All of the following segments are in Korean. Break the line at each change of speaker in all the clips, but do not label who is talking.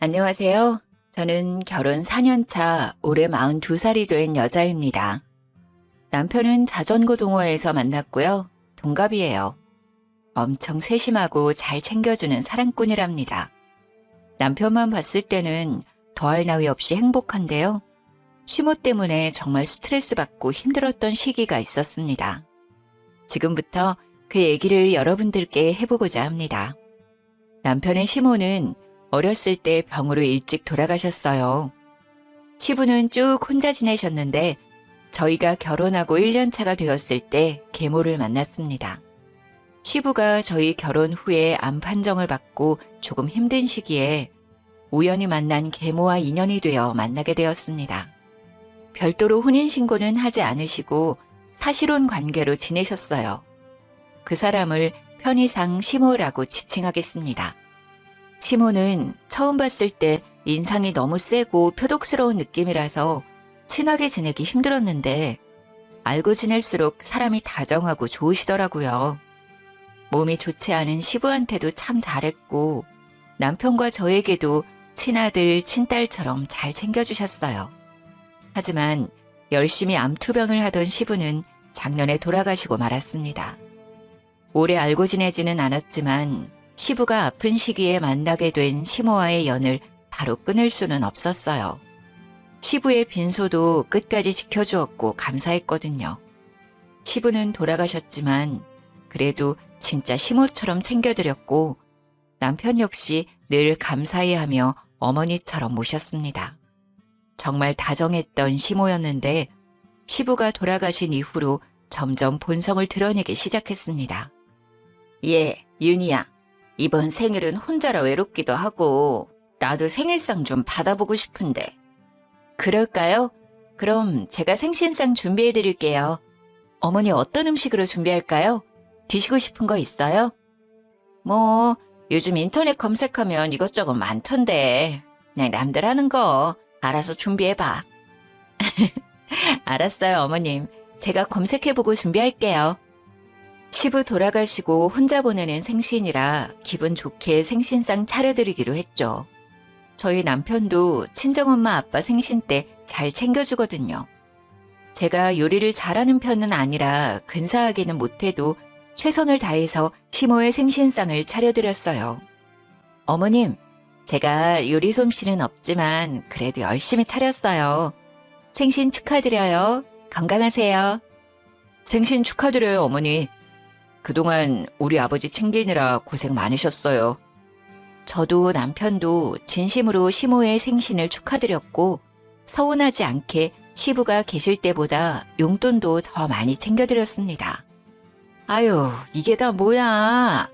안녕하세요. 저는 결혼 4년 차 올해 42살이 된 여자입니다. 남편은 자전거 동호회에서 만났고요. 동갑이에요. 엄청 세심하고 잘 챙겨주는 사랑꾼이랍니다. 남편만 봤을 때는 더할 나위 없이 행복한데요. 시모 때문에 정말 스트레스 받고 힘들었던 시기가 있었습니다. 지금부터 그 얘기를 여러분들께 해보고자 합니다. 남편의 시모는 어렸을 때 병으로 일찍 돌아가셨어요. 시부는 쭉 혼자 지내셨는데 저희가 결혼하고 1년 차가 되었을 때 계모를 만났습니다. 시부가 저희 결혼 후에 암 판정을 받고 조금 힘든 시기에 우연히 만난 계모와 인연이 되어 만나게 되었습니다. 별도로 혼인신고는 하지 않으시고 사실혼 관계로 지내셨어요. 그 사람을 편의상 시모라고 지칭하겠습니다. 시모는 처음 봤을 때 인상이 너무 세고 표독스러운 느낌이라서 친하게 지내기 힘들었는데 알고 지낼수록 사람이 다정하고 좋으시더라고요. 몸이 좋지 않은 시부한테도 참 잘했고 남편과 저에게도 친아들, 친딸처럼 잘 챙겨주셨어요. 하지만 열심히 암투병을 하던 시부는 작년에 돌아가시고 말았습니다. 오래 알고 지내지는 않았지만 시부가 아픈 시기에 만나게 된 시모와의 연을 바로 끊을 수는 없었어요. 시부의 빈소도 끝까지 지켜주었고 감사했거든요. 시부는 돌아가셨지만 그래도 진짜 시모처럼 챙겨드렸고 남편 역시 늘 감사해하며 어머니처럼 모셨습니다. 정말 다정했던 시모였는데 시부가 돌아가신 이후로 점점 본성을 드러내기 시작했습니다. 예, 윤희야. 이번 생일은 혼자라 외롭기도 하고 나도 생일상 좀 받아보고 싶은데. 그럴까요? 그럼 제가 생신상 준비해드릴게요. 어머니 어떤 음식으로 준비할까요? 드시고 싶은 거 있어요? 뭐 요즘 인터넷 검색하면 이것저것 많던데 그냥 남들 하는 거 알아서 준비해봐. 알았어요, 어머님. 제가 검색해보고 준비할게요. 시부 돌아가시고 혼자 보내는 생신이라 기분 좋게 생신상 차려드리기로 했죠. 저희 남편도 친정엄마 아빠 생신 때 잘 챙겨주거든요. 제가 요리를 잘하는 편은 아니라 근사하게는 못해도 최선을 다해서 시모의 생신상을 차려드렸어요. 어머님, 제가 요리 솜씨는 없지만 그래도 열심히 차렸어요. 생신 축하드려요. 건강하세요. 생신 축하드려요, 어머니. 그동안 우리 아버지 챙기느라 고생 많으셨어요. 저도 남편도 진심으로 시모의 생신을 축하드렸고 서운하지 않게 시부가 계실 때보다 용돈도 더 많이 챙겨드렸습니다. 아유, 이게 다 뭐야.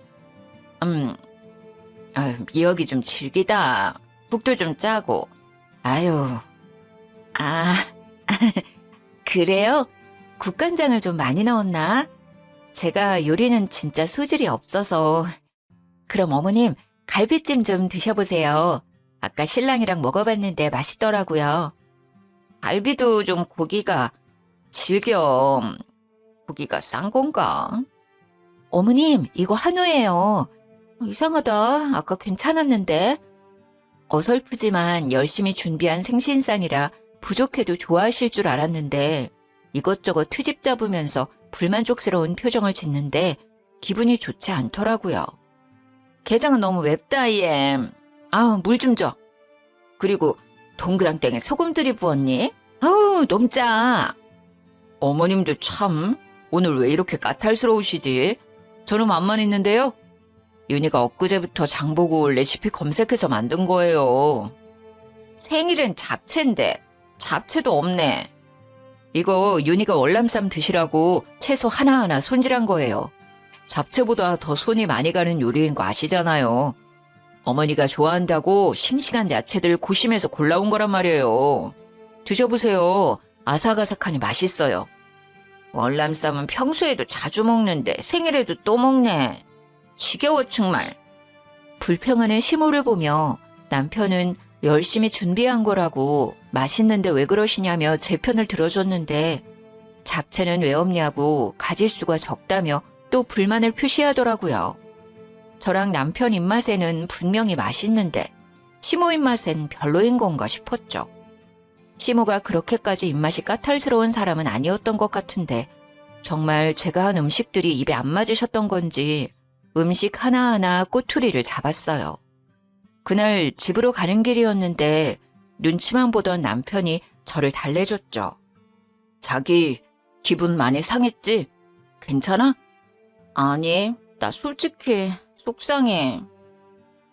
미역이 좀 질기다. 국도 좀 짜고. 아유, 그래요? 국간장을 좀 많이 넣었나? 제가 요리는 진짜 소질이 없어서. 그럼 어머님, 갈비찜 좀 드셔보세요. 아까 신랑이랑 먹어봤는데 맛있더라고요. 갈비도 좀 고기가 질겨. 고기가 싼 건가? 어머님, 이거 한우예요. 이상하다. 아까 괜찮았는데. 어설프지만 열심히 준비한 생신상이라 부족해도 좋아하실 줄 알았는데 이것저것 트집 잡으면서 불만족스러운 표정을 짓는데 기분이 좋지 않더라고요. 게장은 너무 맵다, 이엠. 물 좀 줘. 그리고 동그랑땡에 소금들이 부었니? 너무 짜. 어머님도 참 오늘 왜 이렇게 까탈스러우시지? 저는 맘만 있는데요. 윤희가 엊그제부터 장보고 레시피 검색해서 만든 거예요. 생일엔 잡채인데 잡채도 없네. 이거 윤희가 월남쌈 드시라고 채소 하나하나 손질한 거예요. 잡채보다 더 손이 많이 가는 요리인 거 아시잖아요. 어머니가 좋아한다고 싱싱한 야채들 고심해서 골라온 거란 말이에요. 드셔보세요. 아삭아삭하니 맛있어요. 월남쌈은 평소에도 자주 먹는데 생일에도 또 먹네. 지겨워 정말. 불평하는 시모를 보며 남편은 열심히 준비한 거라고 맛있는데 왜 그러시냐며 제 편을 들어줬는데 잡채는 왜 없냐고 가짓수가 적다며 또 불만을 표시하더라고요. 저랑 남편 입맛에는 분명히 맛있는데 시모 입맛엔 별로인 건가 싶었죠. 시모가 그렇게까지 입맛이 까탈스러운 사람은 아니었던 것 같은데 정말 제가 한 음식들이 입에 안 맞으셨던 건지 음식 하나하나 꼬투리를 잡았어요. 그날 집으로 가는 길이었는데 눈치만 보던 남편이 저를 달래줬죠. 자기 기분 많이 상했지? 괜찮아? 아니, 나 솔직히 속상해.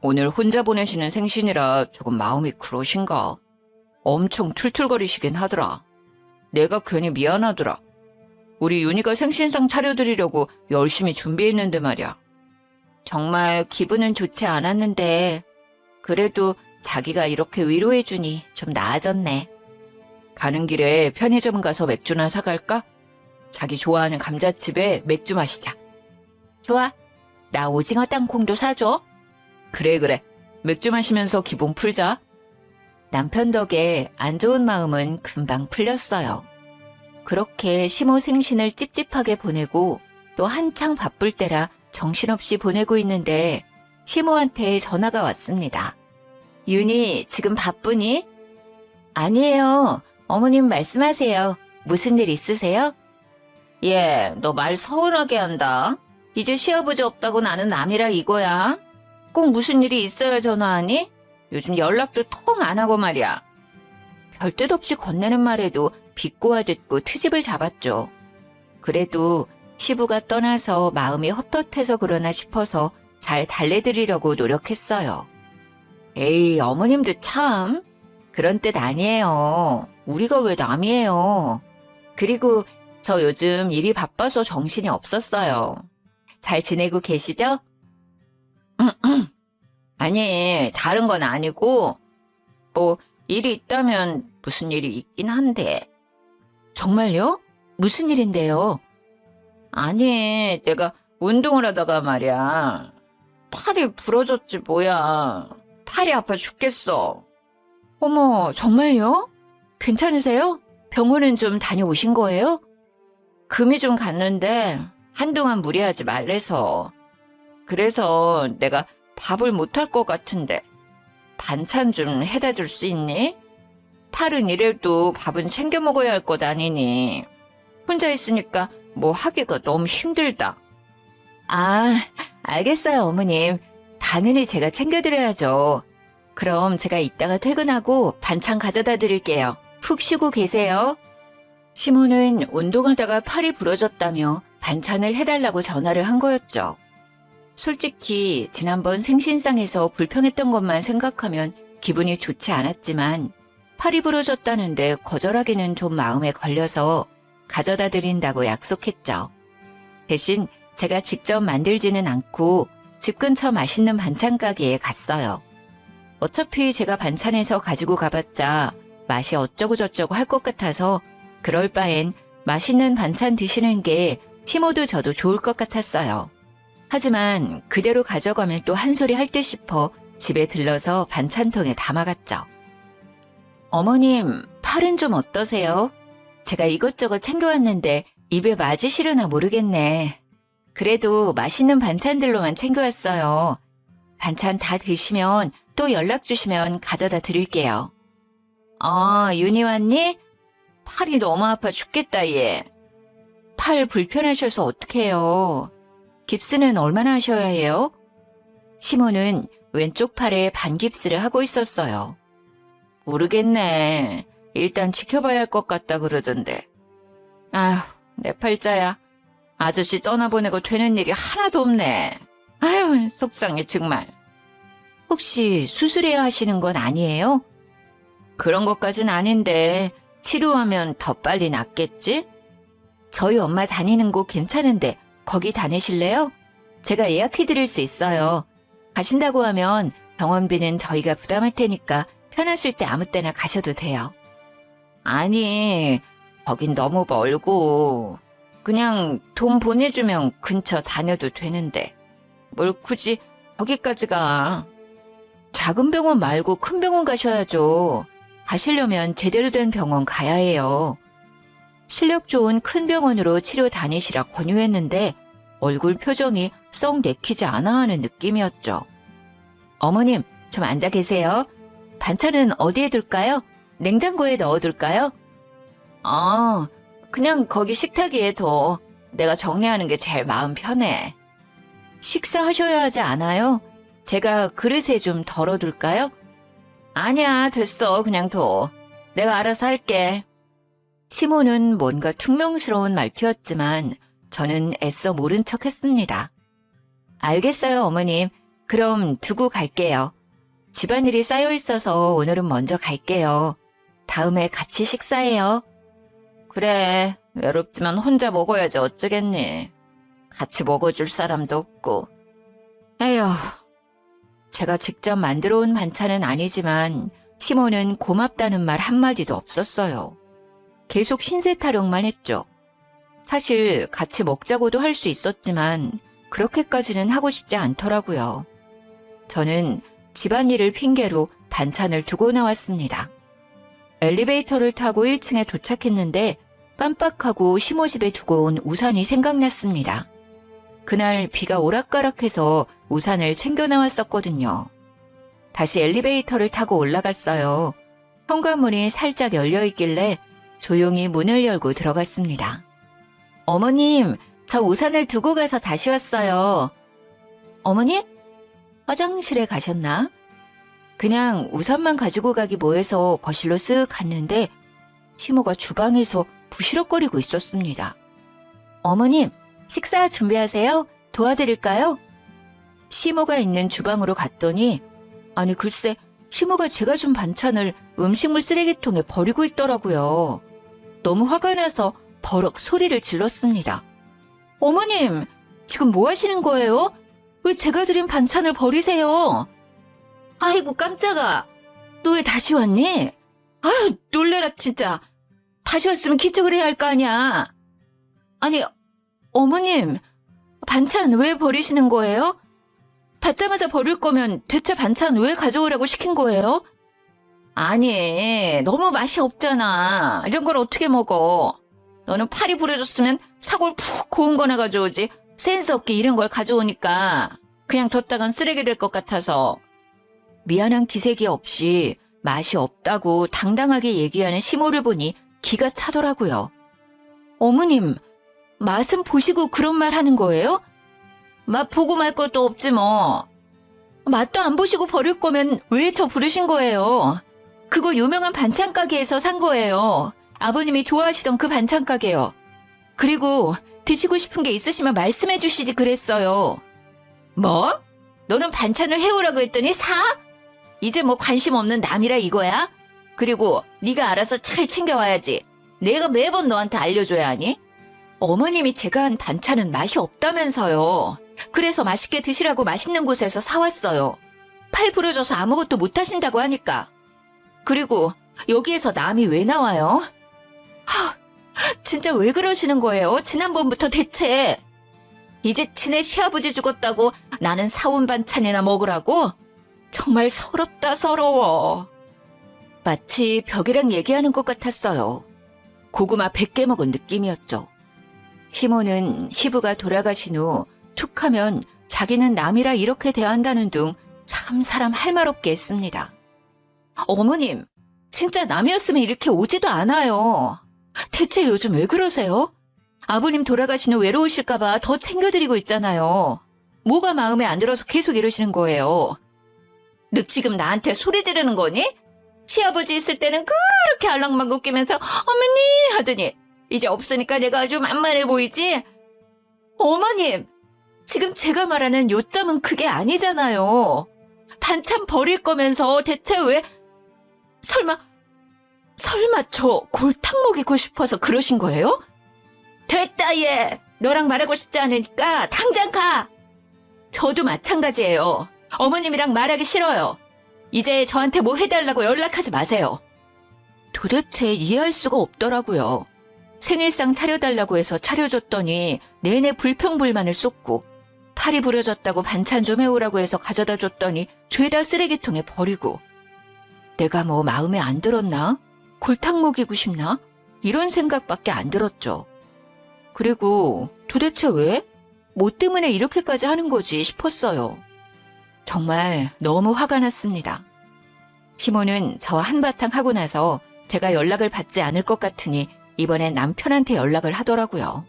오늘 혼자 보내시는 생신이라 조금 마음이 그러신가? 엄청 툴툴거리시긴 하더라. 내가 괜히 미안하더라. 우리 윤희가 생신상 차려드리려고 열심히 준비했는데 말이야. 정말 기분은 좋지 않았는데 그래도 자기가 이렇게 위로해주니 좀 나아졌네. 가는 길에 편의점 가서 맥주나 사갈까? 자기 좋아하는 감자칩에 맥주 마시자. 좋아. 나 오징어 땅콩도 사줘. 그래. 맥주 마시면서 기분 풀자. 남편 덕에 안 좋은 마음은 금방 풀렸어요. 그렇게 시모 생신을 찝찝하게 보내고 또 한창 바쁠 때라 정신없이 보내고 있는데 시모한테 전화가 왔습니다. 윤희, 지금 바쁘니? 아니에요. 어머님 말씀하세요. 무슨 일 있으세요? 예, 너 말 서운하게 한다. 이제 시아버지 없다고 나는 남이라 이거야. 꼭 무슨 일이 있어야 전화하니? 요즘 연락도 통 안 하고 말이야. 별 뜻 없이 건네는 말에도 비꼬아 듣고 트집을 잡았죠. 그래도 시부가 떠나서 마음이 헛헛해서 그러나 싶어서 잘 달래드리려고 노력했어요. 에이, 어머님도 참. 그런 뜻 아니에요. 우리가 왜 남이에요. 그리고 저 요즘 일이 바빠서 정신이 없었어요. 잘 지내고 계시죠? 아니, 다른 건 아니고 뭐 일이 있다면 무슨 일이 있긴 한데. 정말요? 무슨 일인데요? 아니, 내가 운동을 하다가 말이야. 팔이 부러졌지 뭐야. 팔이 아파 죽겠어. 어머, 정말요? 괜찮으세요? 병원은 좀 다녀오신 거예요? 금이 좀 갔는데 한동안 무리하지 말래서. 그래서 내가 밥을 못할 것 같은데 반찬 좀 해다 줄 수 있니? 팔은 이래도 밥은 챙겨 먹어야 할 것 아니니. 혼자 있으니까 뭐 하기가 너무 힘들다. 아, 알겠어요, 어머님. 당연히 제가 챙겨드려야죠. 그럼 제가 이따가 퇴근하고 반찬 가져다 드릴게요. 푹 쉬고 계세요. 시모는 운동하다가 팔이 부러졌다며 반찬을 해달라고 전화를 한 거였죠. 솔직히 지난번 생신상에서 불평했던 것만 생각하면 기분이 좋지 않았지만 팔이 부러졌다는데 거절하기는 좀 마음에 걸려서 가져다 드린다고 약속했죠. 대신 제가 직접 만들지는 않고 집 근처 맛있는 반찬 가게에 갔어요. 어차피 제가 반찬해서 가지고 가봤자 맛이 어쩌고저쩌고 할 것 같아서 그럴 바엔 맛있는 반찬 드시는 게 시모도 저도 좋을 것 같았어요. 하지만 그대로 가져가면 또 한 소리 할 듯 싶어 집에 들러서 반찬통에 담아갔죠. 어머님, 팔은 좀 어떠세요? 제가 이것저것 챙겨왔는데 입에 맞으시려나 모르겠네. 그래도 맛있는 반찬들로만 챙겨왔어요. 반찬 다 드시면 또 연락 주시면 가져다 드릴게요. 윤희 왔니? 팔이 너무 아파 죽겠다, 얘. 팔 불편하셔서 어떡해요. 깁스는 얼마나 하셔야 해요? 시모는 왼쪽 팔에 반깁스를 하고 있었어요. 모르겠네. 일단 지켜봐야 할 것 같다 그러던데. 아휴, 내 팔자야. 아저씨 떠나보내고 되는 일이 하나도 없네. 아휴, 속상해 정말. 혹시 수술해야 하시는 건 아니에요? 그런 것까진 아닌데 치료하면 더 빨리 낫겠지? 저희 엄마 다니는 곳 괜찮은데 거기 다니실래요? 제가 예약해드릴 수 있어요. 가신다고 하면 병원비는 저희가 부담할 테니까 편하실 때 아무 때나 가셔도 돼요. 아니, 거긴 너무 멀고 그냥 돈 보내주면 근처 다녀도 되는데 뭘 굳이 거기까지 가. 작은 병원 말고 큰 병원 가셔야죠. 가시려면 제대로 된 병원 가야 해요. 실력 좋은 큰 병원으로 치료 다니시라 권유했는데 얼굴 표정이 썩 내키지 않아 하는 느낌이었죠. 어머님, 좀 앉아 계세요. 반찬은 어디에 둘까요? 냉장고에 넣어둘까요? 그냥 거기 식탁 위에 둬. 내가 정리하는 게 제일 마음 편해. 식사하셔야 하지 않아요? 제가 그릇에 좀 덜어둘까요? 아니야, 됐어. 그냥 둬. 내가 알아서 할게. 시모는 뭔가 퉁명스러운 말투였지만 저는 애써 모른 척 했습니다. 알겠어요, 어머님. 그럼 두고 갈게요. 집안일이 쌓여 있어서 오늘은 먼저 갈게요. 다음에 같이 식사해요. 그래, 외롭지만 혼자 먹어야지 어쩌겠니. 같이 먹어줄 사람도 없고. 에휴, 제가 직접 만들어 온 반찬은 아니지만 시모는 고맙다는 말 한마디도 없었어요. 계속 신세 타령만 했죠. 사실 같이 먹자고도 할 수 있었지만 그렇게까지는 하고 싶지 않더라고요. 저는 집안일을 핑계로 반찬을 두고 나왔습니다. 엘리베이터를 타고 1층에 도착했는데 깜빡하고 시모 집에 두고 온 우산이 생각났습니다. 그날 비가 오락가락해서 우산을 챙겨 나왔었거든요. 다시 엘리베이터를 타고 올라갔어요. 현관문이 살짝 열려 있길래 조용히 문을 열고 들어갔습니다. 어머님, 저 우산을 두고 가서 다시 왔어요. 어머님? 화장실에 가셨나? 그냥 우산만 가지고 가기 뭐해서 거실로 쓱 갔는데 시모가 주방에서 부시럭거리고 있었습니다. 어머님, 식사 준비하세요? 도와드릴까요? 시모가 있는 주방으로 갔더니 아니 글쎄 시모가 제가 준 반찬을 음식물 쓰레기통에 버리고 있더라고요. 너무 화가 나서 버럭 소리를 질렀습니다. 어머님, 지금 뭐 하시는 거예요? 왜 제가 드린 반찬을 버리세요? 아이고 깜짝아. 너 왜 다시 왔니? 아유 놀래라 진짜. 다시 왔으면 기척을 해야 할 거 아니야. 아니 어머님, 반찬 왜 버리시는 거예요? 받자마자 버릴 거면 대체 반찬 왜 가져오라고 시킨 거예요? 아니, 너무 맛이 없잖아. 이런 걸 어떻게 먹어? 너는 팔이 부러졌으면 사골 푹 고운 거나 가져오지. 센스 없게 이런 걸 가져오니까 그냥 뒀다간 쓰레기 될 것 같아서. 미안한 기색이 없이 맛이 없다고 당당하게 얘기하는 시모를 보니 기가 차더라고요. 어머님, 맛은 보시고 그런 말 하는 거예요? 맛 보고 말 것도 없지 뭐. 맛도 안 보시고 버릴 거면 왜 저 부르신 거예요? 그거 유명한 반찬 가게에서 산 거예요. 아버님이 좋아하시던 그 반찬 가게요. 그리고 드시고 싶은 게 있으시면 말씀해 주시지 그랬어요. 뭐? 너는 반찬을 해오라고 했더니 사? 이제 뭐 관심 없는 남이라 이거야? 그리고 네가 알아서 잘 챙겨와야지. 내가 매번 너한테 알려줘야 하니? 어머님이 제가 한 반찬은 맛이 없다면서요. 그래서 맛있게 드시라고 맛있는 곳에서 사왔어요. 팔 부러져서 아무것도 못하신다고 하니까. 그리고 여기에서 남이 왜 나와요? 진짜 왜 그러시는 거예요? 지난번부터 대체. 이제 친애 시아버지 죽었다고 나는 사온 반찬이나 먹으라고? 정말 서럽다 서러워. 마치 벽이랑 얘기하는 것 같았어요. 고구마 100개 먹은 느낌이었죠. 시모는 시부가 돌아가신 후 툭하면 자기는 남이라 이렇게 대한다는 둥 참 사람 할 말 없게 했습니다. 어머님, 진짜 남이었으면 이렇게 오지도 않아요. 대체 요즘 왜 그러세요? 아버님 돌아가신 후 외로우실까봐 더 챙겨드리고 있잖아요. 뭐가 마음에 안 들어서 계속 이러시는 거예요. 너 지금 나한테 소리 지르는 거니? 시아버지 있을 때는 그렇게 알랑방구 끼면서 어머니 하더니 이제 없으니까 내가 아주 만만해 보이지? 어머님, 지금 제가 말하는 요점은 그게 아니잖아요. 반찬 버릴 거면서 대체 왜 설마 저 골탕 먹이고 싶어서 그러신 거예요? 됐다 얘. 너랑 말하고 싶지 않으니까 당장 가. 저도 마찬가지예요. 어머님이랑 말하기 싫어요. 이제 저한테 뭐 해달라고 연락하지 마세요. 도대체 이해할 수가 없더라고요. 생일상 차려달라고 해서 차려줬더니 내내 불평불만을 쏟고 팔이 부러졌다고 반찬 좀 해오라고 해서 가져다 줬더니 죄다 쓰레기통에 버리고 내가 뭐 마음에 안 들었나? 골탕 먹이고 싶나? 이런 생각밖에 안 들었죠. 그리고 도대체 왜? 뭐 때문에 이렇게까지 하는 거지 싶었어요. 정말 너무 화가 났습니다. 시모는 저 한바탕 하고 나서 제가 연락을 받지 않을 것 같으니 이번엔 남편한테 연락을 하더라고요.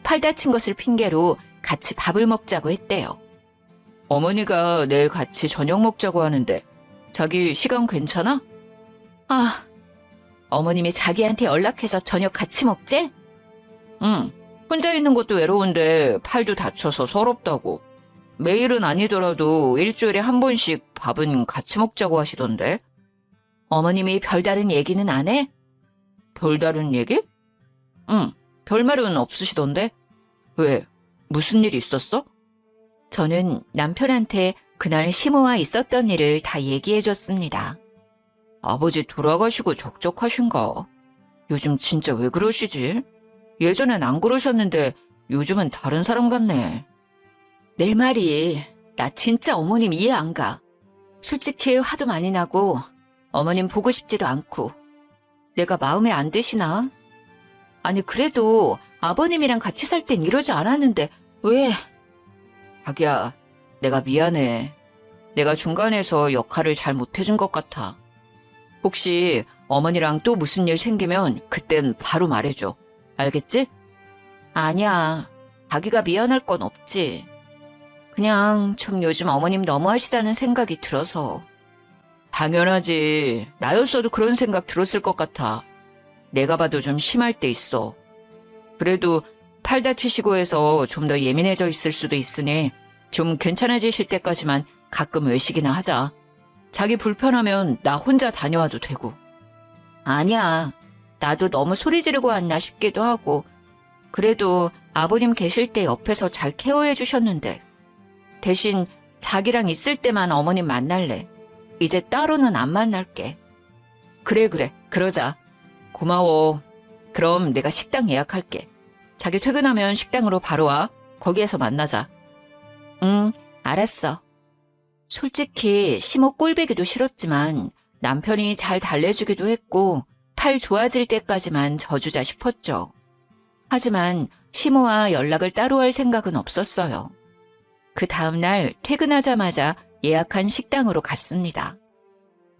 팔 다친 것을 핑계로 같이 밥을 먹자고 했대요. 어머니가 내일 같이 저녁 먹자고 하는데 자기 시간 괜찮아? 아, 어머님이 자기한테 연락해서 저녁 같이 먹재? 응, 혼자 있는 것도 외로운데 팔도 다쳐서 서럽다고. 매일은 아니더라도 일주일에 한 번씩 밥은 같이 먹자고 하시던데. 어머님이 별다른 얘기는 안 해? 별다른 얘기? 응, 별말은 없으시던데. 왜? 무슨 일 있었어? 저는 남편한테 그날 시모와 있었던 일을 다 얘기해줬습니다. 아버지 돌아가시고 적적하신가? 요즘 진짜 왜 그러시지? 예전엔 안 그러셨는데 요즘은 다른 사람 같네. 내 말이 나 진짜 어머님 이해 안 가. 솔직히 화도 많이 나고 어머님 보고 싶지도 않고. 내가 마음에 안 드시나? 아니 그래도 아버님이랑 같이 살 땐 이러지 않았는데 왜? 자기야, 내가 미안해. 내가 중간에서 역할을 잘 못해준 것 같아. 혹시 어머니랑 또 무슨 일 생기면 그땐 바로 말해줘. 알겠지? 아니야. 자기가 미안할 건 없지. 그냥 좀 요즘 어머님 너무하시다는 생각이 들어서. 당연하지. 나였어도 그런 생각 들었을 것 같아. 내가 봐도 좀 심할 때 있어. 그래도 팔 다치시고 해서 좀 더 예민해져 있을 수도 있으니 좀 괜찮아지실 때까지만 가끔 외식이나 하자. 자기 불편하면 나 혼자 다녀와도 되고. 아니야. 나도 너무 소리 지르고 왔나 싶기도 하고. 그래도 아버님 계실 때 옆에서 잘 케어해 주셨는데. 대신 자기랑 있을 때만 어머님 만날래. 이제 따로는 안 만날게. 그래, 그러자. 고마워. 그럼 내가 식당 예약할게. 자기 퇴근하면 식당으로 바로 와. 거기에서 만나자. 응, 알았어. 솔직히 시모 꼴보기도 싫었지만 남편이 잘 달래주기도 했고 팔 좋아질 때까지만 져주자 싶었죠. 하지만 시모와 연락을 따로 할 생각은 없었어요. 그 다음날 퇴근하자마자 예약한 식당으로 갔습니다.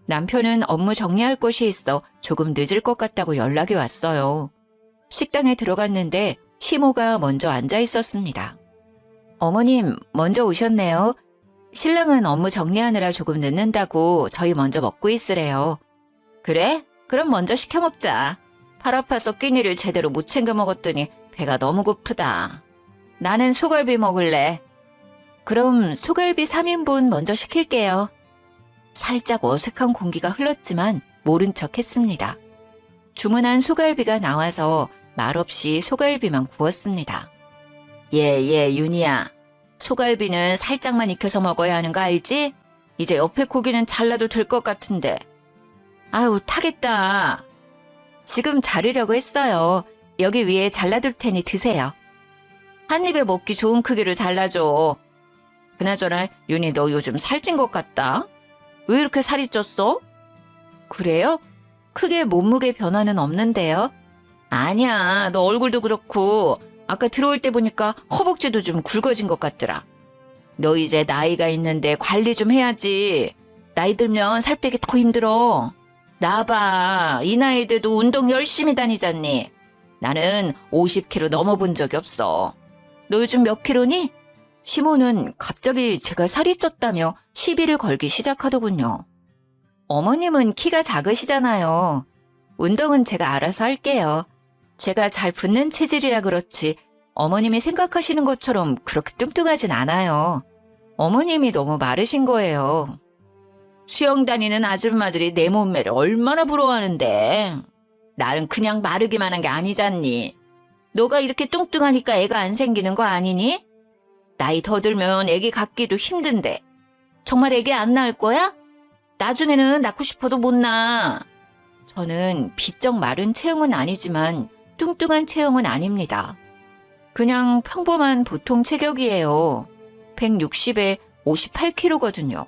남편은 업무 정리할 것이 있어 조금 늦을 것 같다고 연락이 왔어요. 식당에 들어갔는데 시모가 먼저 앉아 있었습니다. 어머님, 먼저 오셨네요. 신랑은 업무 정리하느라 조금 늦는다고 저희 먼저 먹고 있으래요. 그래? 그럼 먼저 시켜 먹자. 팔 아파서 끼니를 제대로 못 챙겨 먹었더니 배가 너무 고프다. 나는 소갈비 먹을래. 그럼 소갈비 3인분 먼저 시킬게요. 살짝 어색한 공기가 흘렀지만 모른 척 했습니다. 주문한 소갈비가 나와서 말없이 소갈비만 구웠습니다. 윤희야. 소갈비는 살짝만 익혀서 먹어야 하는 거 알지? 이제 옆에 고기는 잘라도 될 것 같은데. 아유, 타겠다. 지금 자르려고 했어요. 여기 위에 잘라둘 테니 드세요. 한 입에 먹기 좋은 크기로 잘라줘. 그나저나 윤희 너 요즘 살찐 것 같다. 왜 이렇게 살이 쪘어? 그래요? 크게 몸무게 변화는 없는데요. 아니야, 너 얼굴도 그렇고 아까 들어올 때 보니까 허벅지도 좀 굵어진 것 같더라. 너 이제 나이가 있는데 관리 좀 해야지. 나이 들면 살 빼기 더 힘들어. 나 봐, 이 나이 돼도 운동 열심히 다니잖니. 나는 50kg 넘어본 적이 없어. 너 요즘 몇 킬로니? 시모는 갑자기 제가 살이 쪘다며 시비를 걸기 시작하더군요. 어머님은 키가 작으시잖아요. 운동은 제가 알아서 할게요. 제가 잘 붙는 체질이라 그렇지 어머님이 생각하시는 것처럼 그렇게 뚱뚱하진 않아요. 어머님이 너무 마르신 거예요. 수영 다니는 아줌마들이 내 몸매를 얼마나 부러워하는데. 나는 그냥 마르기만 한 게 아니잖니. 너가 이렇게 뚱뚱하니까 애가 안 생기는 거 아니니? 나이 더 들면 애기 갖기도 힘든데. 정말 애기 안 낳을 거야? 나중에는 낳고 싶어도 못 낳아. 저는 비쩍 마른 체형은 아니지만 뚱뚱한 체형은 아닙니다. 그냥 평범한 보통 체격이에요. 160에 58kg거든요.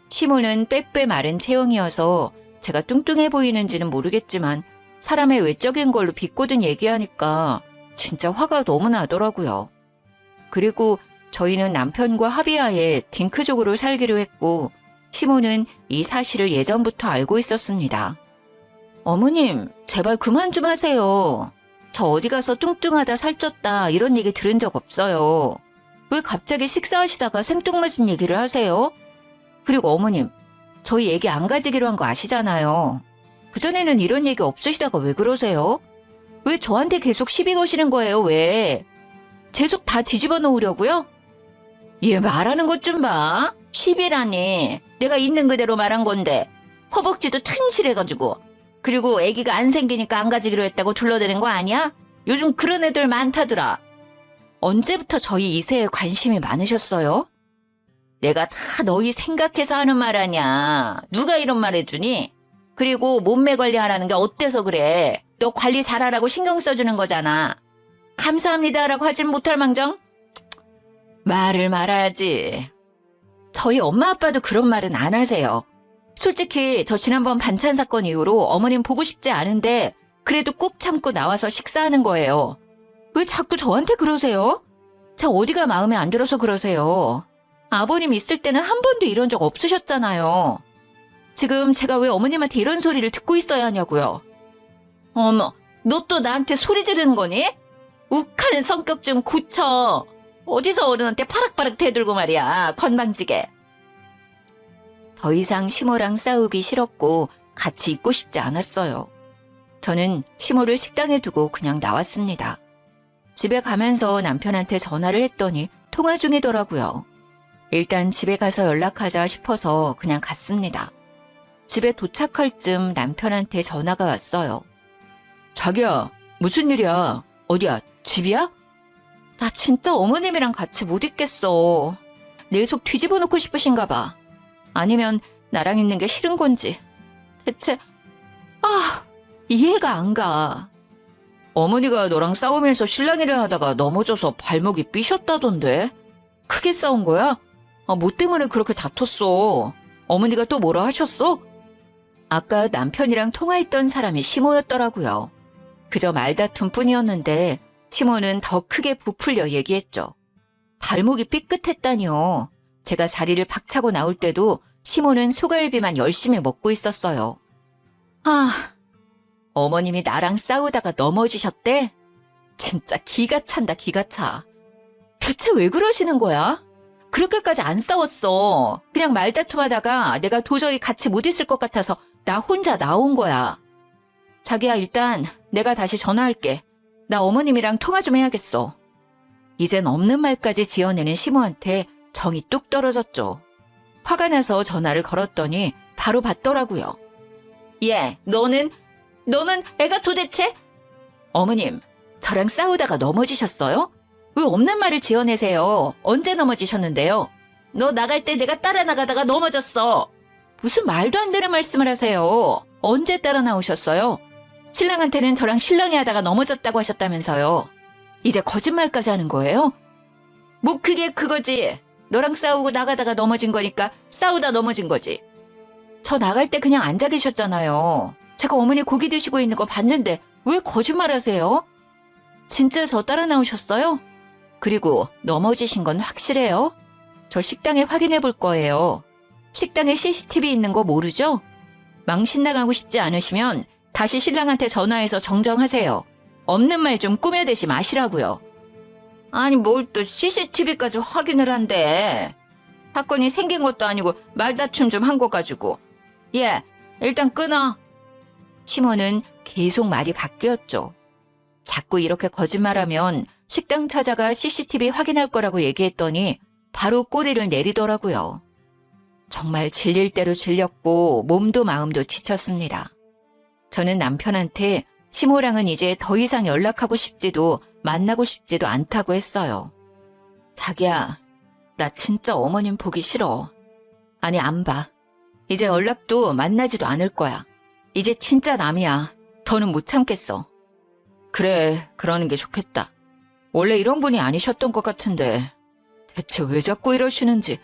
시모는 빼빼 마른 체형이어서 제가 뚱뚱해 보이는지는 모르겠지만 사람의 외적인 걸로 비꼬든 얘기하니까 진짜 화가 너무 나더라고요. 그리고 저희는 남편과 합의하에 딩크족으로 살기로 했고 시모는 이 사실을 예전부터 알고 있었습니다. 어머님, 제발 그만 좀 하세요. 저 어디 가서 뚱뚱하다 살쪘다 이런 얘기 들은 적 없어요. 왜 갑자기 식사하시다가 생뚱맞은 얘기를 하세요? 그리고 어머님, 저희 얘기 안 가지기로 한 거 아시잖아요. 그전에는 이런 얘기 없으시다가 왜 그러세요? 왜 저한테 계속 시비 거시는 거예요, 왜? 제 속 다 뒤집어 놓으려고요? 얘 말하는 것 좀 봐. 시비라니. 내가 있는 그대로 말한 건데. 허벅지도 튼실해가지고. 그리고 아기가 안 생기니까 안 가지기로 했다고 둘러대는 거 아니야? 요즘 그런 애들 많다더라. 언제부터 저희 이세에 관심이 많으셨어요? 내가 다 너희 생각해서 하는 말 아냐. 누가 이런 말 해주니? 그리고 몸매 관리하라는 게 어때서 그래? 너 관리 잘하라고 신경 써주는 거잖아. 감사합니다라고 하진 못할 망정? 말을 말아야지. 저희 엄마 아빠도 그런 말은 안 하세요. 솔직히 저 지난번 반찬 사건 이후로 어머님 보고 싶지 않은데 그래도 꾹 참고 나와서 식사하는 거예요. 왜 자꾸 저한테 그러세요? 저 어디가 마음에 안 들어서 그러세요? 아버님 있을 때는 한 번도 이런 적 없으셨잖아요. 지금 제가 왜 어머님한테 이런 소리를 듣고 있어야 하냐고요. 어머, 너 또 나한테 소리 지르는 거니? 욱하는 성격 좀 고쳐. 어디서 어른한테 파락파락 대들고 말이야. 건방지게. 더 이상 시모랑 싸우기 싫었고 같이 있고 싶지 않았어요. 저는 시모를 식당에 두고 그냥 나왔습니다. 집에 가면서 남편한테 전화를 했더니 통화 중이더라고요. 일단 집에 가서 연락하자 싶어서 그냥 갔습니다. 집에 도착할 즈음 남편한테 전화가 왔어요. 자기야, 무슨 일이야? 어디야? 집이야? 나 진짜 어머님이랑 같이 못 있겠어. 내 속 뒤집어 놓고 싶으신가 봐. 아니면 나랑 있는 게 싫은 건지. 대체 이해가 안 가. 어머니가 너랑 싸우면서 실랑이를 하다가 넘어져서 발목이 삐셨다던데. 크게 싸운 거야? 뭐 때문에 그렇게 다퉜어? 어머니가 또 뭐라 하셨어? 아까 남편이랑 통화했던 사람이 시모였더라고요. 그저 말다툼 뿐이었는데 시모는 더 크게 부풀려 얘기했죠. 발목이 삐끗했다니요. 제가 자리를 박차고 나올 때도 시모는 소갈비만 열심히 먹고 있었어요. 어머님이 나랑 싸우다가 넘어지셨대? 진짜 기가 찬다, 기가 차. 대체 왜 그러시는 거야? 그렇게까지 안 싸웠어. 그냥 말다툼하다가 내가 도저히 같이 못 있을 것 같아서 나 혼자 나온 거야. 자기야, 일단 내가 다시 전화할게. 나 어머님이랑 통화 좀 해야겠어. 이젠 없는 말까지 지어내는 시모한테 정이 뚝 떨어졌죠. 화가 나서 전화를 걸었더니 바로 받더라고요. 너는 애가 도대체? 어머님, 저랑 싸우다가 넘어지셨어요? 왜 없는 말을 지어내세요? 언제 넘어지셨는데요? 너 나갈 때 내가 따라 나가다가 넘어졌어. 무슨 말도 안 되는 말씀을 하세요. 언제 따라 나오셨어요? 신랑한테는 저랑 실랑이 하다가 넘어졌다고 하셨다면서요. 이제 거짓말까지 하는 거예요? 뭐 그게 그거지. 너랑 싸우고 나가다가 넘어진 거니까 싸우다 넘어진 거지. 저 나갈 때 그냥 앉아 계셨잖아요. 제가 어머니 고기 드시고 있는 거 봤는데 왜 거짓말하세요? 진짜 저 따라 나오셨어요? 그리고 넘어지신 건 확실해요? 저 식당에 확인해 볼 거예요. 식당에 CCTV 있는 거 모르죠? 망신 나가고 싶지 않으시면 다시 신랑한테 전화해서 정정하세요. 없는 말 좀 꾸며대지 마시라고요. 아니 뭘 또 CCTV까지 확인을 한대. 사건이 생긴 것도 아니고 말다툼 좀 한 거 가지고. 일단 끊어. 시모는 계속 말이 바뀌었죠. 자꾸 이렇게 거짓말하면 식당 찾아가 CCTV 확인할 거라고 얘기했더니 바로 꼬리를 내리더라고요. 정말 질릴 대로 질렸고 몸도 마음도 지쳤습니다. 저는 남편한테 시모랑은 이제 더 이상 연락하고 싶지도 만나고 싶지도 않다고 했어요. 자기야, 나 진짜 어머님 보기 싫어. 아니, 안 봐. 이제 연락도 만나지도 않을 거야. 이제 진짜 남이야. 더는 못 참겠어. 그래, 그러는 게 좋겠다. 원래 이런 분이 아니셨던 것 같은데 대체 왜 자꾸 이러시는지.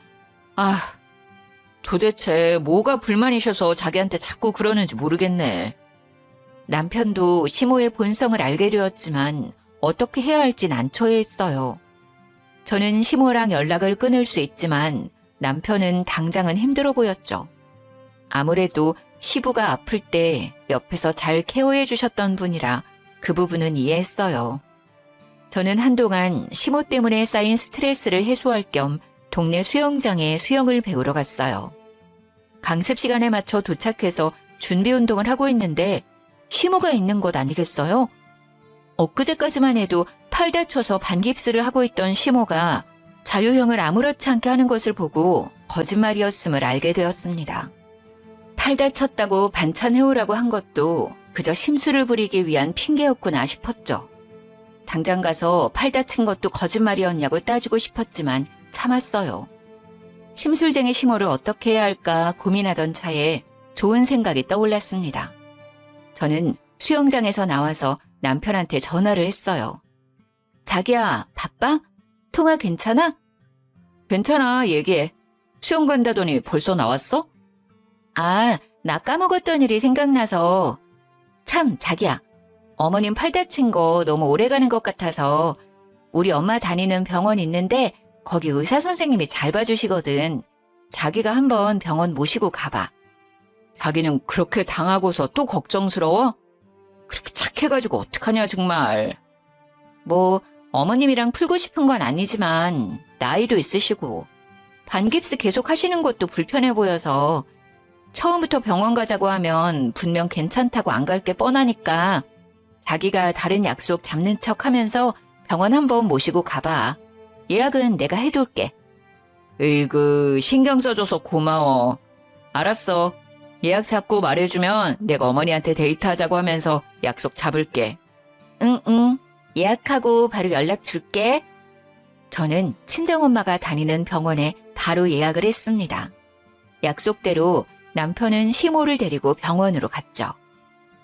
도대체 뭐가 불만이셔서 자기한테 자꾸 그러는지 모르겠네. 남편도 시모의 본성을 알게 되었지만 어떻게 해야 할지 난처해했어요. 저는 시모랑 연락을 끊을 수 있지만 남편은 당장은 힘들어 보였죠. 아무래도 시부가 아플 때 옆에서 잘 케어해 주셨던 분이라 그 부분은 이해했어요. 저는 한동안 시모 때문에 쌓인 스트레스를 해소할 겸 동네 수영장에 수영을 배우러 갔어요. 강습 시간에 맞춰 도착해서 준비 운동을 하고 있는데 시모가 있는 것 아니겠어요? 엊그제까지만 해도 팔 다쳐서 반깁스를 하고 있던 시모가 자유형을 아무렇지 않게 하는 것을 보고 거짓말이었음을 알게 되었습니다. 팔 다쳤다고 반찬 해오라고 한 것도 그저 심술을 부리기 위한 핑계였구나 싶었죠. 당장 가서 팔 다친 것도 거짓말이었냐고 따지고 싶었지만 참았어요. 심술쟁이 시모를 어떻게 해야 할까 고민하던 차에 좋은 생각이 떠올랐습니다. 저는 수영장에서 나와서 남편한테 전화를 했어요. 자기야, 바빠? 통화 괜찮아? 괜찮아, 얘기해. 수영 간다더니 벌써 나왔어? 아, 나 까먹었던 일이 생각나서. 참, 자기야. 어머님 팔 다친 거 너무 오래 가는 것 같아서 우리 엄마 다니는 병원 있는데 거기 의사 선생님이 잘 봐주시거든. 자기가 한번 병원 모시고 가봐. 자기는 그렇게 당하고서 또 걱정스러워? 그렇게 착해가지고 어떡하냐 정말. 뭐 어머님이랑 풀고 싶은 건 아니지만 나이도 있으시고 반깁스 계속 하시는 것도 불편해 보여서 처음부터 병원 가자고 하면 분명 괜찮다고 안 갈 게 뻔하니까 자기가 다른 약속 잡는 척 하면서 병원 한번 모시고 가봐. 예약은 내가 해둘게. 으이그 신경 써줘서 고마워. 알았어. 예약 잡고 말해주면 내가 어머니한테 데이트하자고 하면서 약속 잡을게. 응. 예약하고 바로 연락 줄게. 저는 친정엄마가 다니는 병원에 바로 예약을 했습니다. 약속대로 남편은 시모를 데리고 병원으로 갔죠.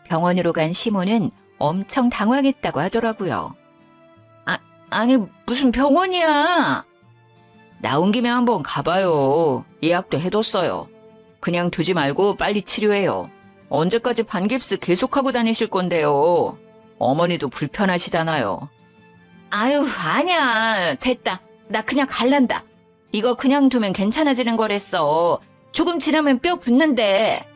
병원으로 간 시모는 엄청 당황했다고 하더라고요. 아니 무슨 병원이야? 나온 김에 한번 가봐요. 예약도 해뒀어요. 그냥 두지 말고 빨리 치료해요. 언제까지 반깁스 계속하고 다니실 건데요. 어머니도 불편하시잖아요. 아유, 아니야. 됐다. 나 그냥 갈란다. 이거 그냥 두면 괜찮아지는 거랬어. 조금 지나면 뼈 붙는데.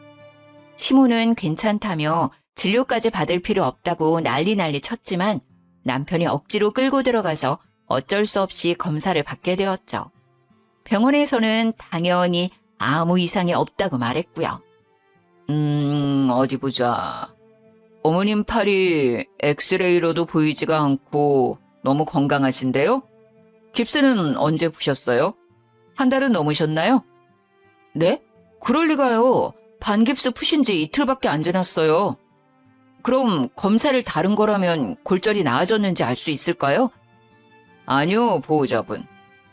시모는 괜찮다며 진료까지 받을 필요 없다고 난리 쳤지만 남편이 억지로 끌고 들어가서 어쩔 수 없이 검사를 받게 되었죠. 병원에서는 당연히 아무 이상이 없다고 말했고요. 어디 보자. 어머님 팔이 엑스레이로도 보이지가 않고 너무 건강하신데요? 깁스는 언제 푸셨어요? 한 달은 넘으셨나요? 네? 그럴 리가요. 반깁스 푸신 지 이틀밖에 안 지났어요. 그럼 검사를 다른 거라면 골절이 나아졌는지 알 수 있을까요? 아니요, 보호자분.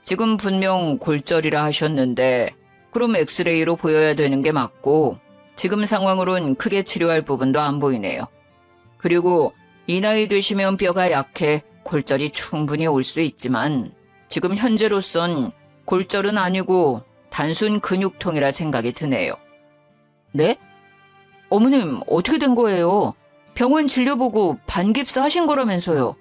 지금 분명 골절이라 하셨는데 그럼 엑스레이로 보여야 되는 게 맞고 지금 상황으론 크게 치료할 부분도 안 보이네요. 그리고 이 나이 되시면 뼈가 약해 골절이 충분히 올 수 있지만 지금 현재로선 골절은 아니고 단순 근육통이라 생각이 드네요. 네? 어머님 어떻게 된 거예요? 병원 진료 보고 반깁스 하신 거라면서요.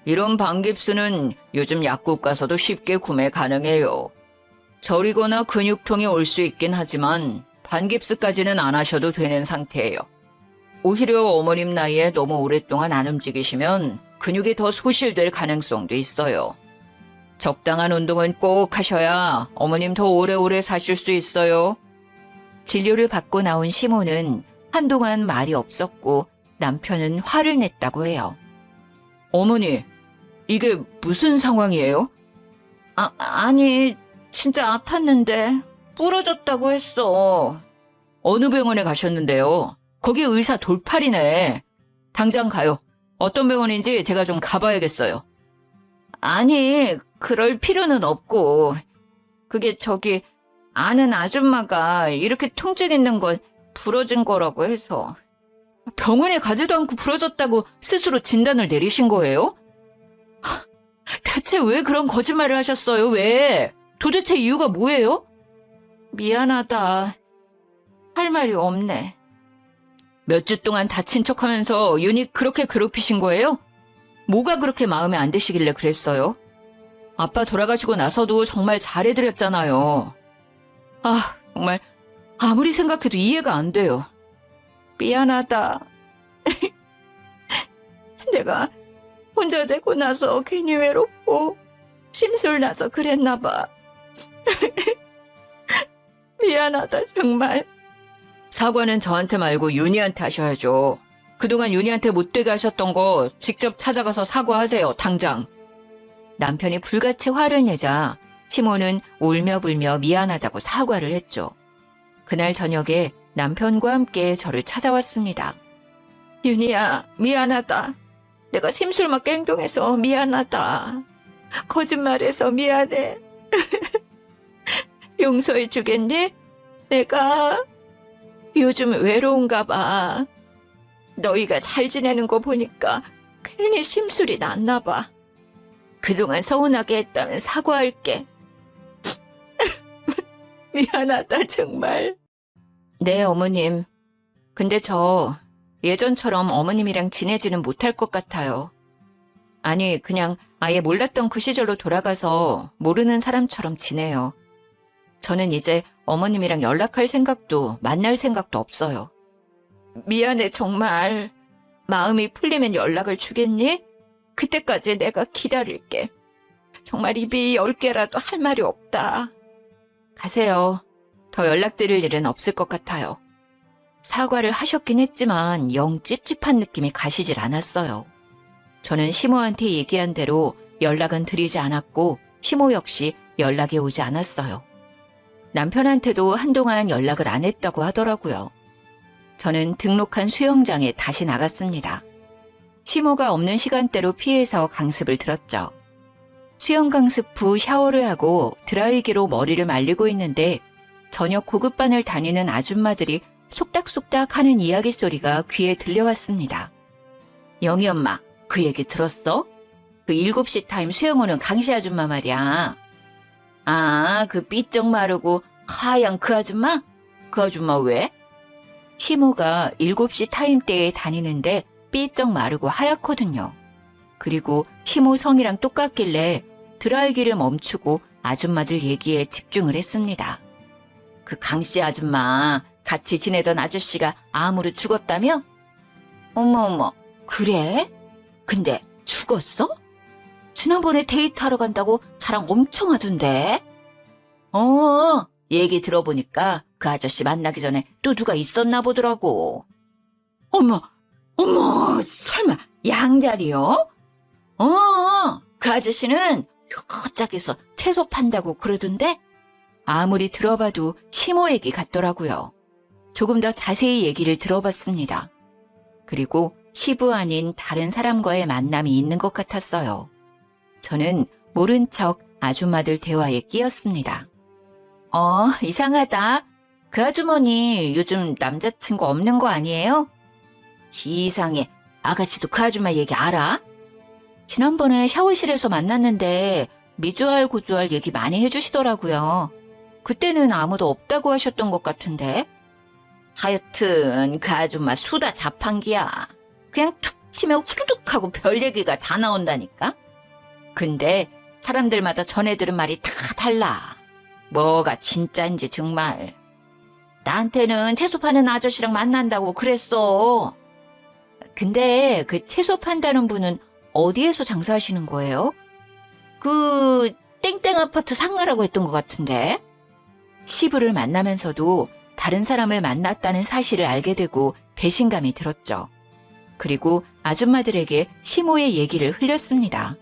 이런 반깁스는 요즘 약국 가서도 쉽게 구매 가능해요. 저리거나 근육통이 올 수 있긴 하지만 반깁스까지는 안 하셔도 되는 상태예요. 오히려 어머님 나이에 너무 오랫동안 안 움직이시면 근육이 더 소실될 가능성도 있어요. 적당한 운동은 꼭 하셔야 어머님 더 오래오래 사실 수 있어요. 진료를 받고 나온 시모는 한동안 말이 없었고 남편은 화를 냈다고 해요. 어머니, 이게 무슨 상황이에요? 아니, 진짜 아팠는데 부러졌다고 했어. 어느 병원에 가셨는데요? 거기 의사 돌팔이네. 당장 가요. 어떤 병원인지 제가 좀 가봐야겠어요. 아니, 그럴 필요는 없고. 그게 저기 아는 아줌마가 이렇게 통증 있는 건 부러진 거라고 해서. 병원에 가지도 않고 부러졌다고 스스로 진단을 내리신 거예요? 대체 왜 그런 거짓말을 하셨어요? 왜? 도대체 이유가 뭐예요? 미안하다. 할 말이 없네. 몇 주 동안 다친 척하면서 윤희 그렇게 괴롭히신 거예요? 뭐가 그렇게 마음에 안 드시길래 그랬어요? 아빠 돌아가시고 나서도 정말 잘해드렸잖아요. 정말 아무리 생각해도 이해가 안 돼요. 미안하다. 내가 혼자 되고 나서 괜히 외롭고 심술나서 그랬나 봐. 미안하다 정말. 사과는 저한테 말고 윤희한테 하셔야죠. 그동안 윤희한테 못되게 하셨던 거 직접 찾아가서 사과하세요, 당장. 남편이 불같이 화를 내자 시모는 울며불며 미안하다고 사과를 했죠. 그날 저녁에 남편과 함께 저를 찾아왔습니다. 윤희야, 미안하다. 내가 심술맞게 행동해서 미안하다. 거짓말해서 미안해. 용서해 주겠니? 내가 요즘 외로운가 봐. 너희가 잘 지내는 거 보니까 괜히 심술이 났나 봐. 그동안 서운하게 했다면 사과할게. 미안하다 정말. 네, 어머님. 근데 저 예전처럼 어머님이랑 지내지는 못할 것 같아요. 아니, 그냥 아예 몰랐던 그 시절로 돌아가서 모르는 사람처럼 지내요. 저는 이제 어머님이랑 연락할 생각도 만날 생각도 없어요. 미안해 정말. 마음이 풀리면 연락을 주겠니? 그때까지 내가 기다릴게. 정말 입이 10개라도 할 말이 없다. 가세요. 더 연락드릴 일은 없을 것 같아요. 사과를 하셨긴 했지만 영 찝찝한 느낌이 가시질 않았어요. 저는 시모한테 얘기한 대로 연락은 드리지 않았고 시모 역시 연락이 오지 않았어요. 남편한테도 한동안 연락을 안 했다고 하더라고요. 저는 등록한 수영장에 다시 나갔습니다. 시모가 없는 시간대로 피해서 강습을 들었죠. 수영 강습 후 샤워를 하고 드라이기로 머리를 말리고 있는데 저녁 고급반을 다니는 아줌마들이 속닥속닥 하는 이야기 소리가 귀에 들려왔습니다. 영희 엄마, 그 얘기 들었어? 그 7시 타임 수영 오는 강씨 아줌마 말이야. 아, 그 삐쩍 마르고 하얀 그 아줌마? 그 아줌마 왜? 시모가 7시 타임 때에 다니는데 삐쩍 마르고 하얗거든요. 그리고 시모 성이랑 똑같길래 드라이기를 멈추고 아줌마들 얘기에 집중을 했습니다. 그 강씨 아줌마 같이 지내던 아저씨가 암으로 죽었다며? 어머, 그래? 근데 죽었어? 지난번에 데이트하러 간다고 자랑 엄청 하던데? 얘기 들어보니까 그 아저씨 만나기 전에 또 누가 있었나 보더라고. 어머, 설마 양다리요? 그 아저씨는 저짝에서 채소 판다고 그러던데? 아무리 들어봐도 시모 얘기 같더라고요. 조금 더 자세히 얘기를 들어봤습니다. 그리고 시부 아닌 다른 사람과의 만남이 있는 것 같았어요. 저는 모른 척 아줌마들 대화에 끼었습니다. 이상하다. 그 아주머니 요즘 남자친구 없는 거 아니에요? 이상해. 아가씨도 그 아줌마 얘기 알아? 지난번에 샤워실에서 만났는데 미주알 고주알 얘기 많이 해주시더라고요. 그때는 아무도 없다고 하셨던 것 같은데. 하여튼 그 아줌마 수다 자판기야. 그냥 툭 치면 후두둑 하고 별 얘기가 다 나온다니까. 근데 사람들마다 전해 들은 말이 다 달라. 뭐가 진짜인지 정말. 나한테는 채소 파는 아저씨랑 만난다고 그랬어. 근데 그 채소 판다는 분은 어디에서 장사하시는 거예요? 그 땡땡 아파트 상가라고 했던 것 같은데. 시부를 만나면서도 다른 사람을 만났다는 사실을 알게 되고 배신감이 들었죠. 그리고 아줌마들에게 시모의 얘기를 흘렸습니다.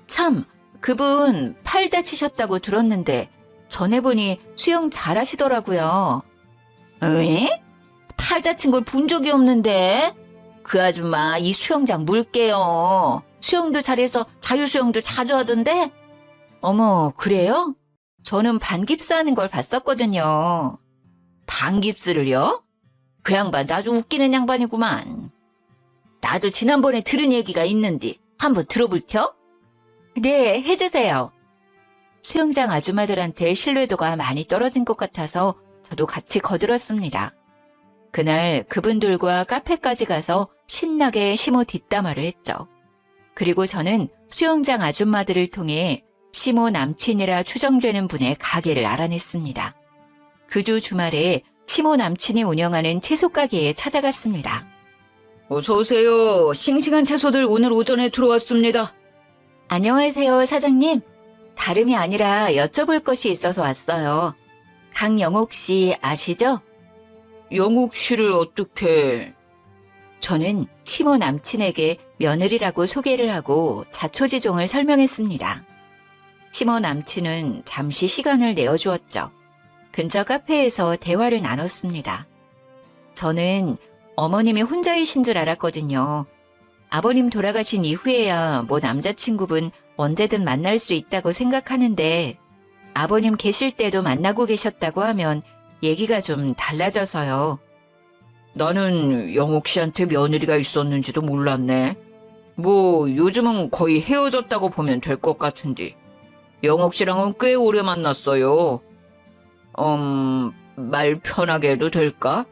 참, 그분 팔 다치셨다고 들었는데 전해보니 수영 잘하시더라고요. 왜? 팔 다친 걸 본 적이 없는데. 그 아줌마 이 수영장 물게요. 수영도 잘해서 자유수영도 자주 하던데. 어머, 그래요? 저는 반깁스 하는 걸 봤었거든요. 반깁스를요? 그 양반 아주 웃기는 양반이구만. 나도 지난번에 들은 얘기가 있는데 한번 들어볼텨? 네, 해주세요. 수영장 아줌마들한테 신뢰도가 많이 떨어진 것 같아서 저도 같이 거들었습니다. 그날 그분들과 카페까지 가서 신나게 시모 뒷담화를 했죠. 그리고 저는 수영장 아줌마들을 통해 시모 남친이라 추정되는 분의 가게를 알아냈습니다. 그 주 주말에 시모 남친이 운영하는 채소 가게에 찾아갔습니다. 어서 오세요. 싱싱한 채소들 오늘 오전에 들어왔습니다. 안녕하세요, 사장님. 다름이 아니라 여쭤볼 것이 있어서 왔어요. 강영옥 씨 아시죠? 영옥 씨를 어떻게... 저는 시모 남친에게 며느리라고 소개를 하고 자초지종을 설명했습니다. 시모 남친은 잠시 시간을 내어주었죠. 근처 카페에서 대화를 나눴습니다. 저는 어머님이 혼자이신 줄 알았거든요. 아버님 돌아가신 이후에야 뭐 남자친구분 언제든 만날 수 있다고 생각하는데 아버님 계실 때도 만나고 계셨다고 하면 얘기가 좀 달라져서요. 나는 영옥 씨한테 며느리가 있었는지도 몰랐네. 뭐 요즘은 거의 헤어졌다고 보면 될 것 같은데. 영옥 씨랑은 꽤 오래 만났어요. 말 편하게 해도 될까?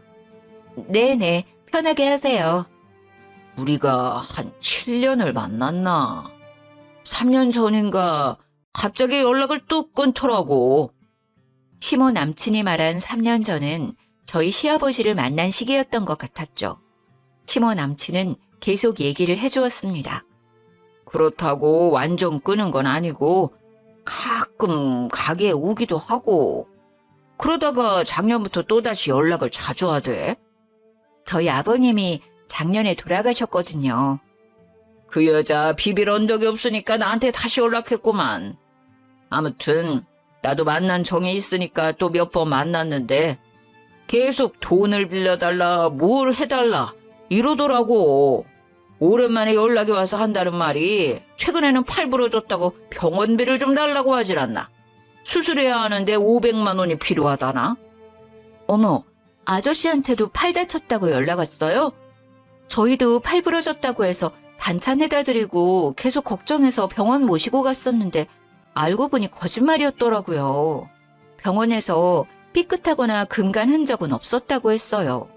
네네, 편하게 하세요. 우리가 한 7년을 만났나? 3년 전인가 갑자기 연락을 뚝 끊더라고. 시모 남친이 말한 3년 전은 저희 시아버지를 만난 시기였던 것 같았죠. 시모 남친은 계속 얘기를 해주었습니다. 그렇다고 완전 끊은 건 아니고 가끔 가게에 오기도 하고 그러다가 작년부터 또다시 연락을 자주 하대. 저희 아버님이 작년에 돌아가셨거든요. 그 여자 비빌 언덕이 없으니까 나한테 다시 연락했구만. 아무튼 나도 만난 정이 있으니까 또 몇 번 만났는데 계속 돈을 빌려달라 뭘 해달라 이러더라고. 오랜만에 연락이 와서 한다는 말이 최근에는 팔 부러졌다고 병원비를 좀 달라고 하질 않나. 수술해야 하는데 500만 원이 필요하다나. 어머, 아저씨한테도 팔 다쳤다고 연락 왔어요? 저희도 팔 부러졌다고 해서 반찬 해다 드리고 계속 걱정해서 병원 모시고 갔었는데 알고 보니 거짓말이었더라고요. 병원에서 삐끗하거나 금간 흔적은 없었다고 했어요.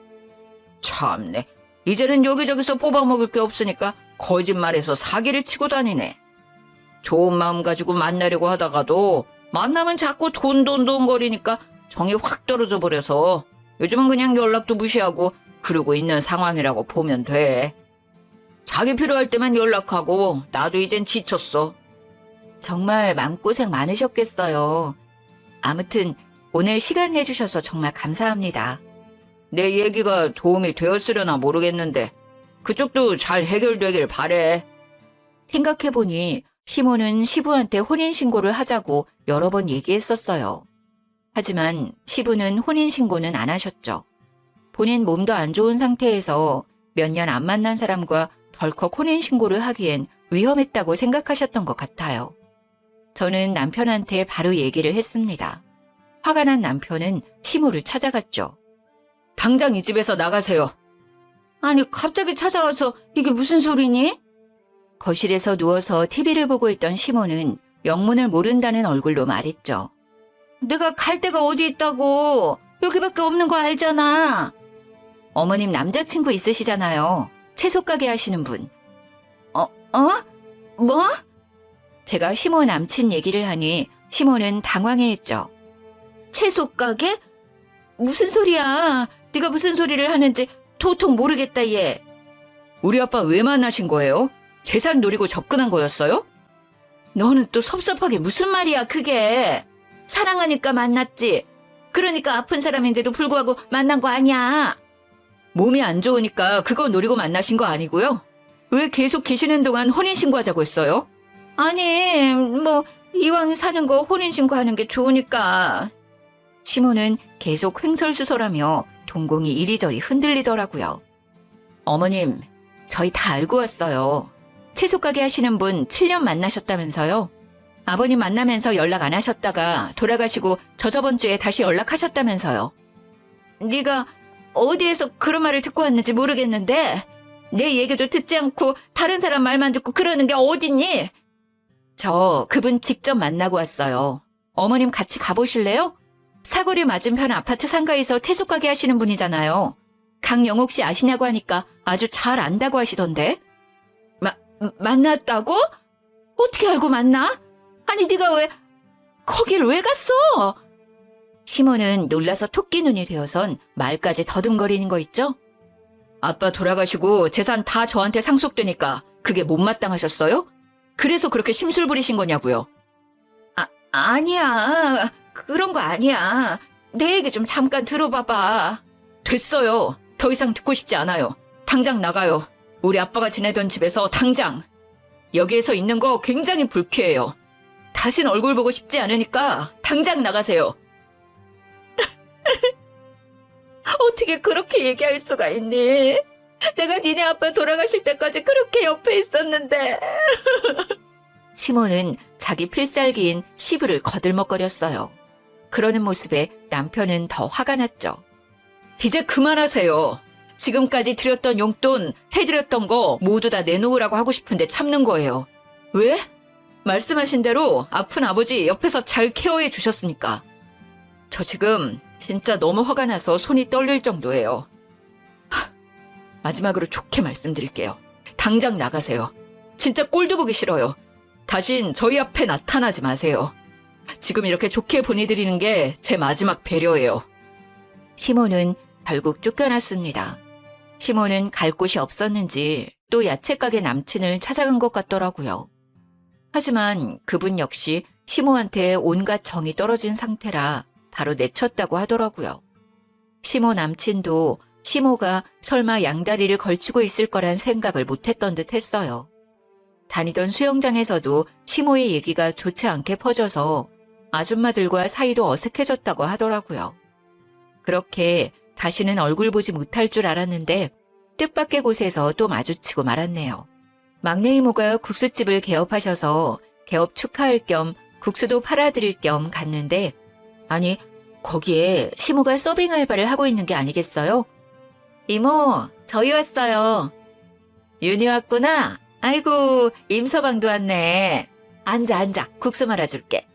참네. 이제는 여기저기서 뽑아먹을 게 없으니까 거짓말해서 사기를 치고 다니네. 좋은 마음 가지고 만나려고 하다가도 만나면 자꾸 돈 거리니까 정이 확 떨어져 버려서 요즘은 그냥 연락도 무시하고 그러고 있는 상황이라고 보면 돼. 자기 필요할 때만 연락하고 나도 이젠 지쳤어. 정말 마음고생 많으셨겠어요. 아무튼 오늘 시간 내주셔서 정말 감사합니다. 내 얘기가 도움이 되었으려나 모르겠는데 그쪽도 잘 해결되길 바래. 생각해보니 시모는 시부한테 혼인신고를 하자고 여러 번 얘기했었어요. 하지만 시부는 혼인신고는 안 하셨죠. 본인 몸도 안 좋은 상태에서 몇 년 안 만난 사람과 덜컥 혼인신고를 하기엔 위험했다고 생각하셨던 것 같아요. 저는 남편한테 바로 얘기를 했습니다. 화가 난 남편은 시모를 찾아갔죠. 당장 이 집에서 나가세요. 아니, 갑자기 찾아와서 이게 무슨 소리니? 거실에서 누워서 TV를 보고 있던 시모는 영문을 모른다는 얼굴로 말했죠. 내가 갈 데가 어디 있다고. 여기밖에 없는 거 알잖아. 어머님 남자친구 있으시잖아요. 채소 가게 하시는 분. 뭐? 제가 시모 남친 얘기를 하니 시모는 당황해했죠. 채소 가게? 무슨 소리야? 네가 무슨 소리를 하는지 도통 모르겠다 얘. 우리 아빠 왜 만나신 거예요? 재산 노리고 접근한 거였어요? 너는 또 섭섭하게 무슨 말이야 그게. 사랑하니까 만났지. 그러니까 아픈 사람인데도 불구하고 만난 거 아니야. 몸이 안 좋으니까 그거 노리고 만나신 거 아니고요? 왜 계속 계시는 동안 혼인신고하자고 했어요? 아니, 뭐 이왕 사는 거 혼인신고하는 게 좋으니까. 시모는 계속 횡설수설하며 동공이 이리저리 흔들리더라고요. 어머님, 저희 다 알고 왔어요. 채소 가게 하시는 분 7년 만나셨다면서요? 아버님 만나면서 연락 안 하셨다가 돌아가시고 저번 주에 다시 연락하셨다면서요. 네가 어디에서 그런 말을 듣고 왔는지 모르겠는데 내 얘기도 듣지 않고 다른 사람 말만 듣고 그러는 게 어딨니? 저 그분 직접 만나고 왔어요. 어머님 같이 가보실래요? 사거리 맞은편 아파트 상가에서 채소 가게 하시는 분이잖아요. 강영옥 씨 아시냐고 하니까 아주 잘 안다고 하시던데. 만났다고? 어떻게 알고 만나? 아니 네가 왜 거길 왜 갔어? 시모는 놀라서 토끼 눈이 되어선 말까지 더듬거리는 거 있죠? 아빠 돌아가시고 재산 다 저한테 상속되니까 그게 못마땅하셨어요? 그래서 그렇게 심술 부리신 거냐고요? 아니야. 그런 거 아니야. 내 얘기 좀 잠깐 들어봐봐. 됐어요. 더 이상 듣고 싶지 않아요. 당장 나가요. 우리 아빠가 지내던 집에서 당장. 여기에서 있는 거 굉장히 불쾌해요. 다신 얼굴 보고 싶지 않으니까 당장 나가세요. 어떻게 그렇게 얘기할 수가 있니? 내가 니네 아빠 돌아가실 때까지 그렇게 옆에 있었는데. 시모는 자기 필살기인 시부를 거들먹거렸어요. 그러는 모습에 남편은 더 화가 났죠. 이제 그만하세요. 지금까지 드렸던 용돈, 해드렸던 거 모두 다 내놓으라고 하고 싶은데 참는 거예요. 왜? 말씀하신 대로 아픈 아버지 옆에서 잘 케어해 주셨으니까. 저 지금 진짜 너무 화가 나서 손이 떨릴 정도예요. 마지막으로 좋게 말씀드릴게요. 당장 나가세요. 진짜 꼴도 보기 싫어요. 다신 저희 앞에 나타나지 마세요. 지금 이렇게 좋게 보내드리는 게 제 마지막 배려예요. 시모는 결국 쫓겨났습니다. 시모는 갈 곳이 없었는지 또 야채가게 남친을 찾아간 것 같더라고요. 하지만 그분 역시 시모한테 온갖 정이 떨어진 상태라 바로 내쳤다고 하더라고요. 시모 남친도 시모가 설마 양다리를 걸치고 있을 거란 생각을 못했던 듯 했어요. 다니던 수영장에서도 시모의 얘기가 좋지 않게 퍼져서 아줌마들과 사이도 어색해졌다고 하더라고요. 그렇게 다시는 얼굴 보지 못할 줄 알았는데 뜻밖의 곳에서 또 마주치고 말았네요. 막내 이모가 국수집을 개업하셔서 개업 축하할 겸 국수도 팔아드릴 겸 갔는데 아니 거기에 시모가 서빙 알바를 하고 있는 게 아니겠어요? 이모, 저희 왔어요. 윤희 왔구나. 아이고, 임서방도 왔네. 앉아. 국수 말아줄게.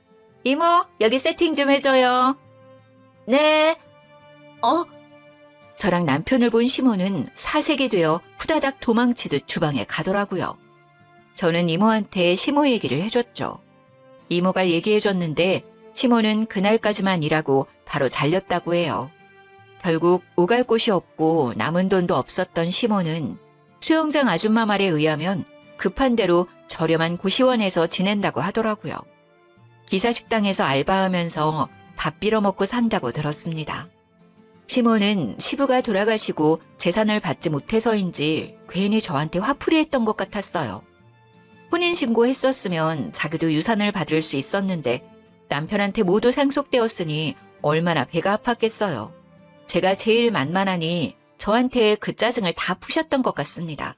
이모, 여기 세팅 좀 해줘요. 네. 저랑 남편을 본 시모는 사색이 되어 후다닥 도망치듯 주방에 가더라고요. 저는 이모한테 시모 얘기를 해줬죠. 이모가 얘기해줬는데 시모는 그날까지만 일하고 바로 잘렸다고 해요. 결국 오갈 곳이 없고 남은 돈도 없었던 시모는 수영장 아줌마 말에 의하면 급한 대로 저렴한 고시원에서 지낸다고 하더라고요. 기사식당에서 알바하면서 밥 빌어먹고 산다고 들었습니다. 시모는 시부가 돌아가시고 재산을 받지 못해서인지 괜히 저한테 화풀이했던 것 같았어요. 혼인신고했었으면 자기도 유산을 받을 수 있었는데 남편한테 모두 상속되었으니 얼마나 배가 아팠겠어요. 제가 제일 만만하니 저한테 그 짜증을 다 푸셨던 것 같습니다.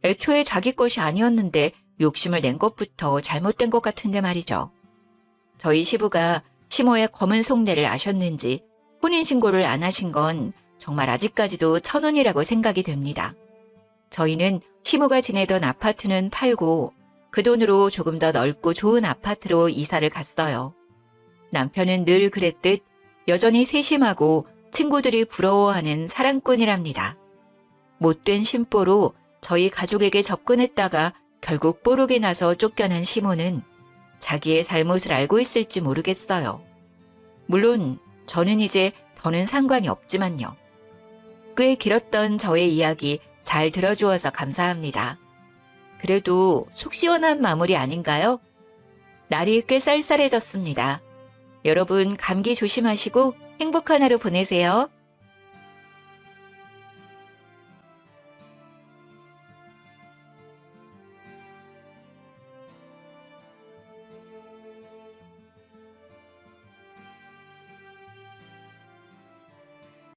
애초에 자기 것이 아니었는데 욕심을 낸 것부터 잘못된 것 같은데 말이죠. 저희 시부가 시모의 검은 속내를 아셨는지 혼인신고를 안 하신 건 정말 아직까지도 천운이라고 생각이 됩니다. 저희는 시모가 지내던 아파트는 팔고 그 돈으로 조금 더 넓고 좋은 아파트로 이사를 갔어요. 남편은 늘 그랬듯 여전히 세심하고 친구들이 부러워하는 사랑꾼이랍니다. 못된 심보로 저희 가족에게 접근했다가 결국 뽀록이 나서 쫓겨난 시모는 자기의 잘못을 알고 있을지 모르겠어요. 물론 저는 이제 더는 상관이 없지만요. 꽤 길었던 저의 이야기 잘 들어주어서 감사합니다. 그래도 속 시원한 마무리 아닌가요? 날이 꽤 쌀쌀해졌습니다. 여러분 감기 조심하시고 행복한 하루 보내세요.